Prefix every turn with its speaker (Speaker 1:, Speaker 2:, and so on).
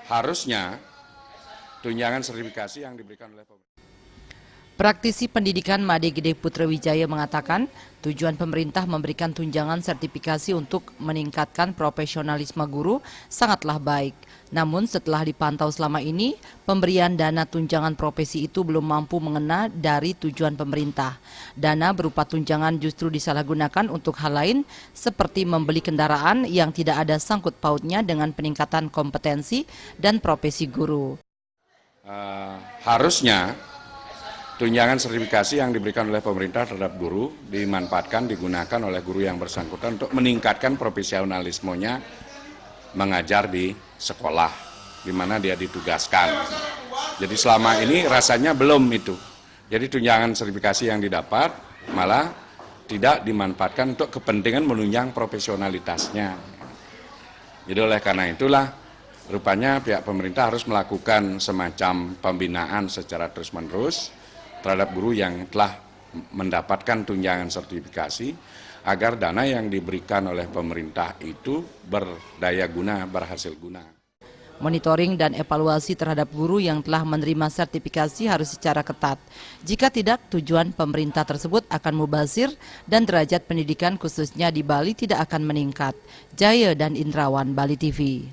Speaker 1: Harusnya tunjangan sertifikasi yang diberikan oleh pemerintah.
Speaker 2: Praktisi pendidikan Made Gede Putra Wijaya mengatakan tujuan pemerintah memberikan tunjangan sertifikasi untuk meningkatkan profesionalisme guru sangatlah baik. Namun setelah dipantau selama ini, pemberian dana tunjangan profesi itu belum mampu mengena dari tujuan pemerintah. Dana berupa tunjangan justru disalahgunakan untuk hal lain seperti membeli kendaraan yang tidak ada sangkut pautnya dengan peningkatan kompetensi dan profesi guru.
Speaker 1: Harusnya tunjangan sertifikasi yang diberikan oleh pemerintah terhadap guru dimanfaatkan, digunakan oleh guru yang bersangkutan untuk meningkatkan profesionalismenya mengajar di sekolah, di mana dia ditugaskan. Jadi selama ini rasanya belum itu. Jadi tunjangan sertifikasi yang didapat malah tidak dimanfaatkan untuk kepentingan menunjang profesionalitasnya. Jadi oleh karena itulah rupanya pihak pemerintah harus melakukan semacam pembinaan secara terus-menerus terhadap guru yang telah mendapatkan tunjangan sertifikasi agar dana yang diberikan oleh pemerintah itu berdaya guna, berhasil guna.
Speaker 2: Monitoring dan evaluasi terhadap guru yang telah menerima sertifikasi harus secara ketat. Jika tidak, tujuan pemerintah tersebut akan mubazir dan derajat pendidikan khususnya di Bali tidak akan meningkat. Jaya dan Indrawan, Bali TV.